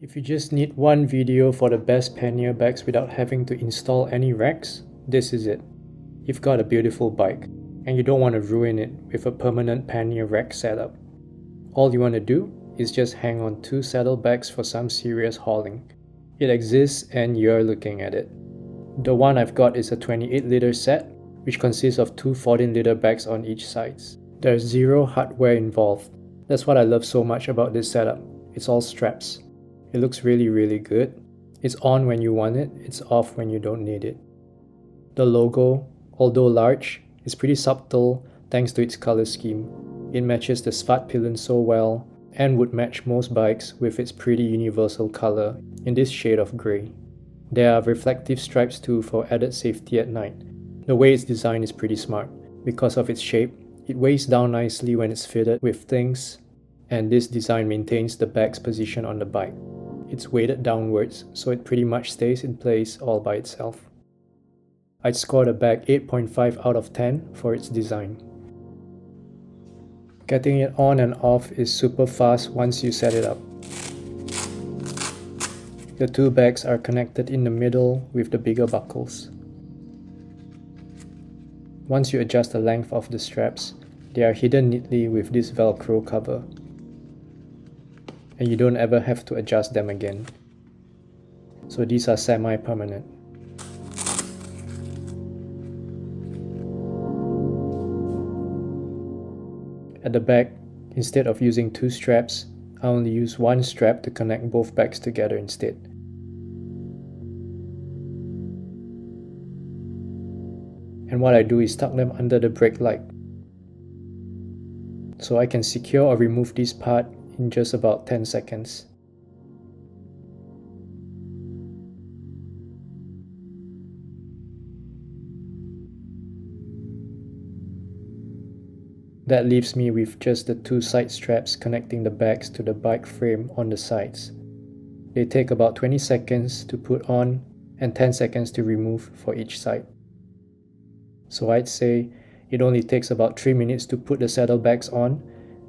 If you just need one video for the best pannier bags without having to install any racks, this is it. You've got a beautiful bike, and you don't want to ruin it with a permanent pannier rack setup. All you want to do is just hang on 2 saddlebags for some serious hauling. It exists and you're looking at it. The one I've got is a 28-liter set, which consists of 2 14-liter bags on each side. There's zero hardware involved. That's what I love so much about this setup. It's all straps. It looks really good. It's on when you want it, it's off when you don't need it. The logo, although large, is pretty subtle thanks to its color scheme. It matches the Svartpilen so well and would match most bikes with its pretty universal color in this shade of grey. There are reflective stripes too for added safety at night. The way it's designed is pretty smart. Because of its shape, it weighs down nicely when it's fitted with things, and this design maintains the bag's position on the bike. It's weighted downwards, so it pretty much stays in place all by itself. I'd score the bag 8.5 out of 10 for its design. Getting it on and off is super fast once you set it up. The 2 bags are connected in the middle with the bigger buckles. Once you adjust the length of the straps, they are hidden neatly with this Velcro cover, and you don't ever have to adjust them again. So these are semi-permanent. At the back, instead of using 2 straps, I only use 1 strap to connect both bags together instead. And what I do is tuck them under the brake light, so I can secure or remove this part in just about 10 seconds. That leaves me with just the 2 side straps connecting the bags to the bike frame on the sides. They take about 20 seconds to put on and 10 seconds to remove for each side. So I'd say it only takes about 3 minutes to put the saddlebags on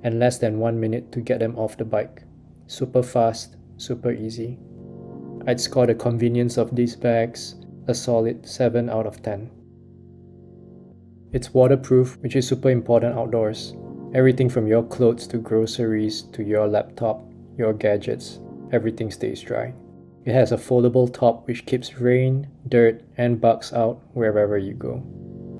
and less than 1 minute to get them off the bike. Super fast, super easy. I'd score the convenience of these bags a solid 7 out of 10. It's waterproof, which is super important outdoors. Everything from your clothes to groceries to your laptop, your gadgets, everything stays dry. It has a foldable top which keeps rain, dirt, and bugs out wherever you go.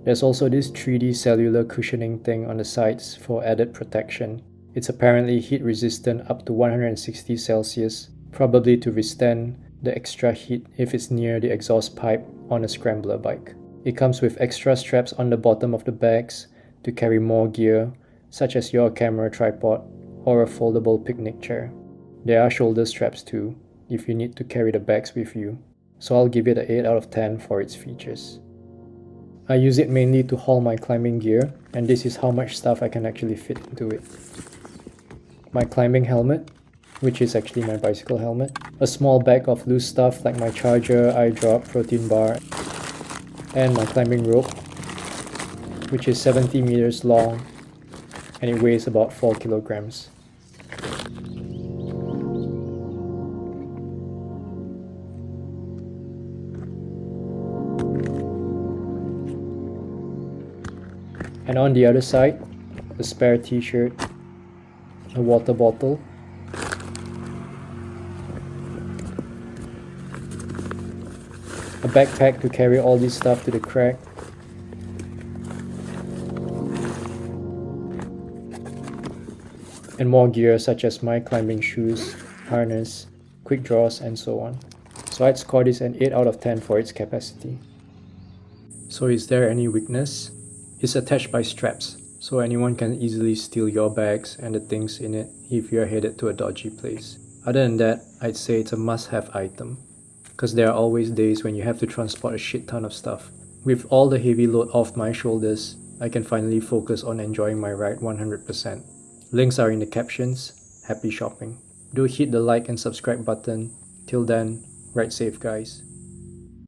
There's also this 3D cellular cushioning thing on the sides for added protection. It's apparently heat resistant up to 160 Celsius, probably to withstand the extra heat if it's near the exhaust pipe on a scrambler bike. It comes with extra straps on the bottom of the bags to carry more gear, such as your camera tripod or a foldable picnic chair. There are shoulder straps too, if you need to carry the bags with you, so I'll give it an 8 out of 10 for its features. I use it mainly to haul my climbing gear, and this is how much stuff I can actually fit into it. My climbing helmet, which is actually my bicycle helmet, a small bag of loose stuff like my charger, eye drop, protein bar, and my climbing rope, which is 70 meters long and it weighs about 4 kilograms. And on the other side, a spare t-shirt, a water bottle, a backpack to carry all this stuff to the crack, and more gear such as my climbing shoes, harness, quick draws, and so on. So I'd score this an 8 out of 10 for its capacity. So is there any weakness? It's attached by straps, so anyone can easily steal your bags and the things in it if you're headed to a dodgy place. Other than that, I'd say it's a must-have item, because there are always days when you have to transport a shit ton of stuff. With all the heavy load off my shoulders, I can finally focus on enjoying my ride 100%. Links are in the captions. Happy shopping. Do hit the like and subscribe button. Till then, ride safe guys.